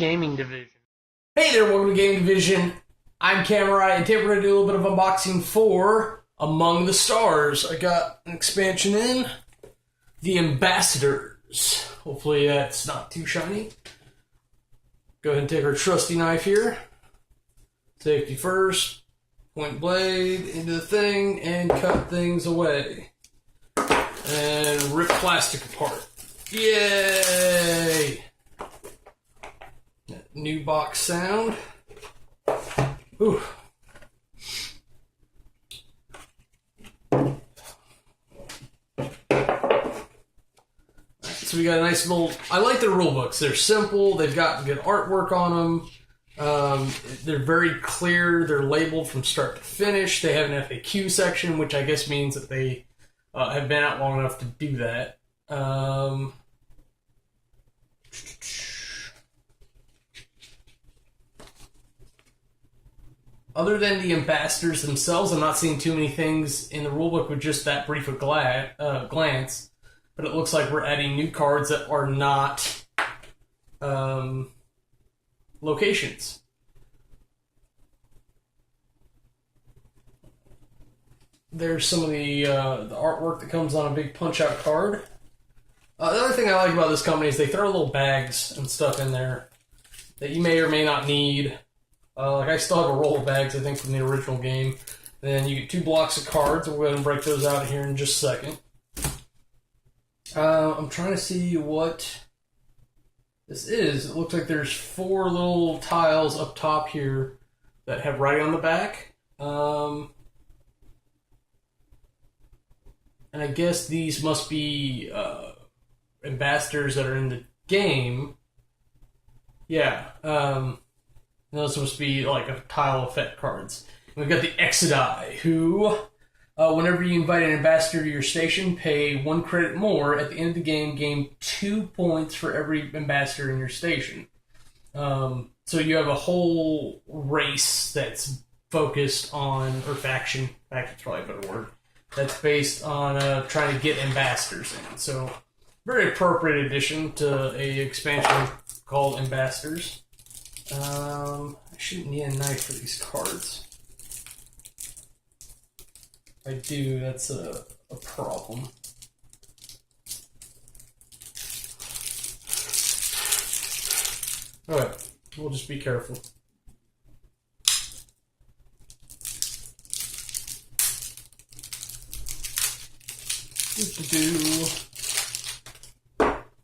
Gaming Division. Hey there, welcome to Gaming Division. I'm Cameron, and today we're going to do a little bit of unboxing for Among the Stars. I got an expansion in, the Ambassadors. Hopefully it's not too shiny. Go ahead and take our trusty knife here. Safety first. Point blade into the thing and cut things away. And rip plastic apart. Yay! New box sound. Ooh. So we got a nice little... I like their rule books. They're simple. They've got good artwork on them. They're very clear. They're labeled from start to finish. They have an FAQ section, which I guess means that they have been out long enough to do that. Other than the ambassadors themselves, I'm not seeing too many things in the rulebook with just that brief of glance. But it looks like we're adding new cards that are not locations. There's some of the artwork that comes on a big punch-out card. The other thing I like about this company is they throw little bags and stuff in there that you may or may not need. Like I still have a roll of bags, I think, from the original game. Then you get 2 blocks of cards. We'll go ahead and break those out here in just a second. I'm trying to see what this is. It looks like there's 4 little tiles up top here that have writing on the back. And I guess these must be ambassadors that are in the game. Yeah. Those must be like a tile effect cards. And we've got the Exodai, who, whenever you invite an ambassador to your station, pay 1 credit more. At the end of the game, gain 2 points for every ambassador in your station. So you have a whole race that's focused on, or faction, faction's probably a better word, that's based on trying to get ambassadors in. So, very appropriate addition to a expansion called Ambassadors. I shouldn't need a knife for these cards. If I do, that's a problem. Alright, we'll just be careful.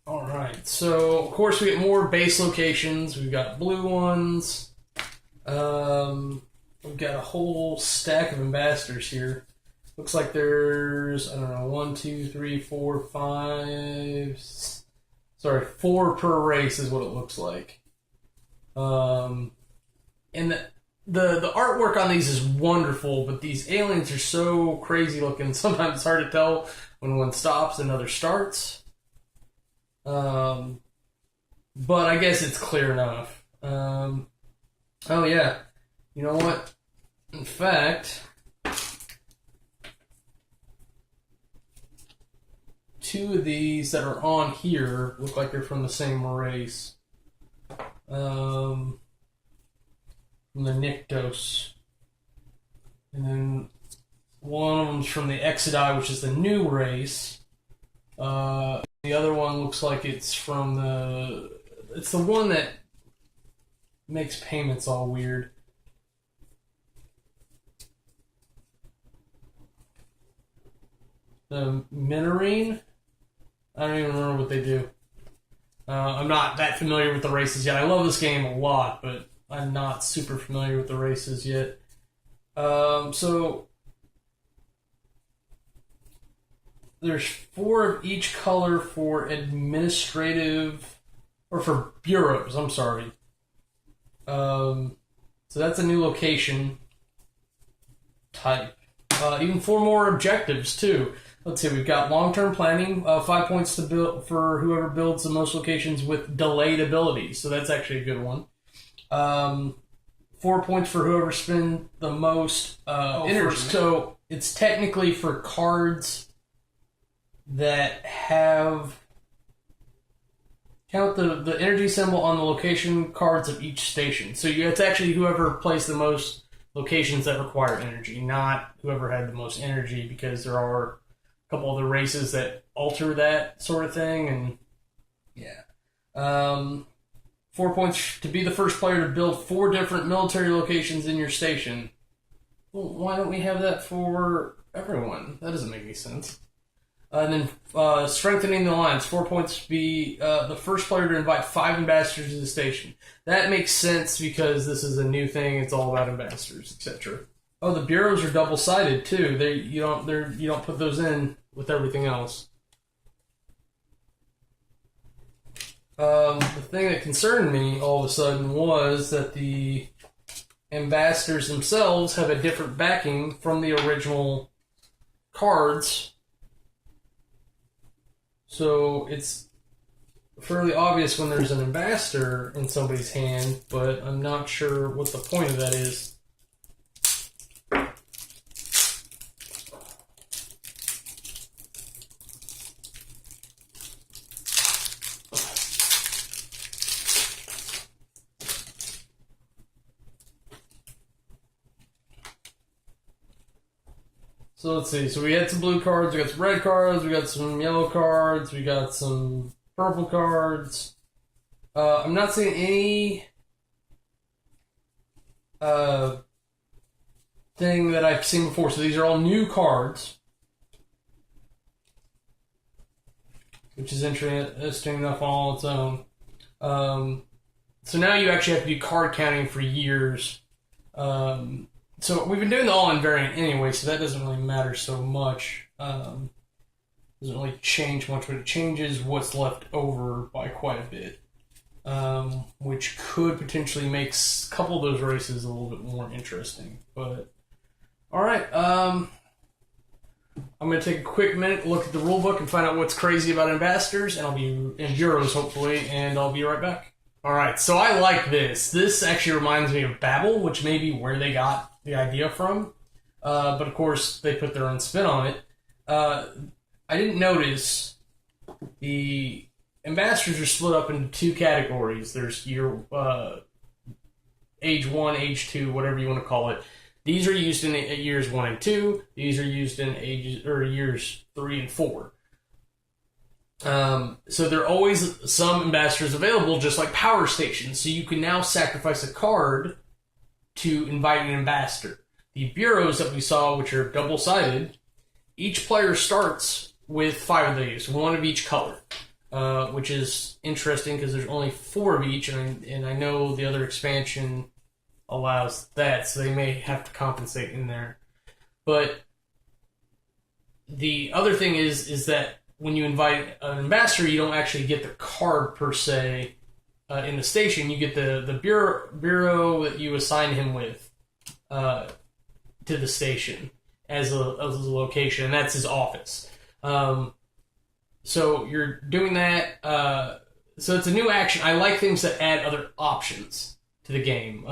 Alright, so of course we get more base locations. We've got blue ones. We've got a whole stack of ambassadors here. Looks like there's, I don't know, 1, 2, 3, 4, 5... Sorry, 4 per race is what it looks like. And the artwork on these is wonderful, but these aliens are so crazy looking. Sometimes it's hard to tell when one stops and another starts. But I guess it's clear enough. Oh yeah, you know what? In fact, 2 of these that are on here look like they're from the same race. From the Nyktos. And then one of them's from the Exodai, which is the new race. The other one looks like it's from the... It's the one that makes payments all weird. The Minorine? I don't even remember what they do. I'm not that familiar with the races yet. I love this game a lot, but I'm not super familiar with the races yet. So there's 4 of each color for administrative, or for bureaus, I'm sorry. So that's a new location type. Even 4 more objectives too. Let's see, we've got long-term planning, 5 points to build for whoever builds the most locations with delayed abilities. So that's actually a good one. 4 points for whoever spends the most energy. So it's technically for cards that have Count the energy symbol on the location cards of each station. So it's actually whoever placed the most locations that require energy, not whoever had the most energy, because there are a couple other races that alter that sort of thing. And yeah. 4 points to be the first player to build 4 different military locations in your station. Well, why don't we have that for everyone? That doesn't make any sense. And then strengthening the alliance. 4 points to be the first player to invite 5 ambassadors to the station. That makes sense because this is a new thing. It's all about ambassadors, etc. Oh, the bureaus are double-sided too. You don't put those in with everything else. The thing that concerned me all of a sudden was that the ambassadors themselves have a different backing from the original cards. So it's fairly obvious when there's an ambassador in somebody's hand, but I'm not sure what the point of that is. So let's see. So we had some blue cards, we got some red cards, we got some yellow cards, we got some purple cards. I'm not seeing any thing that I've seen before. So these are all new cards, which is interesting enough on its own. So now you actually have to do card counting for years. So we've been doing the all-in variant anyway, so that doesn't really matter so much. Doesn't really change much, but it changes what's left over by quite a bit, which could potentially make a couple of those races a little bit more interesting. But all right, I'm going to take a quick minute, look at the rulebook, and find out what's crazy about ambassadors, and bureaus hopefully, and I'll be right back. All right, so I like this. This actually reminds me of Babel, which may be where they got the idea from. But of course, they put their own spin on it. I didn't notice the ambassadors are split up into 2 categories. There's your age 1, age 2, whatever you want to call it. These are used in years 1 and 2. These are used in years 3 and 4. So there are always some ambassadors available, just like power stations. So you can now sacrifice a card to invite an ambassador. The bureaus that we saw, which are double-sided, each player starts with 5 of these, 1 of each color, which is interesting because there's only 4 of each, and I know the other expansion allows that, so they may have to compensate in there. But the other thing is that when you invite an ambassador, you don't actually get the card per se in the station. You get the bureau that you assign him with to the station as a location, and that's his office. So you're doing that. So it's a new action. I like things that add other options to the game.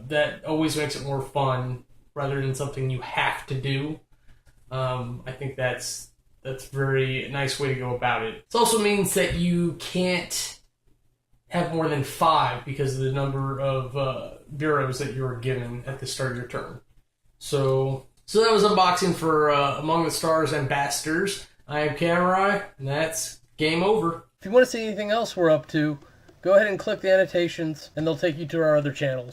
That always makes it more fun rather than something you have to do. I think that's very nice way to go about it. It also means that you can't have more than 5 because of the number of bureaus that you were given at the start of your turn. So that was unboxing for Among the Stars Ambassadors. I am Camerai, and that's game over. If you want to see anything else we're up to, go ahead and click the annotations, and they'll take you to our other channels.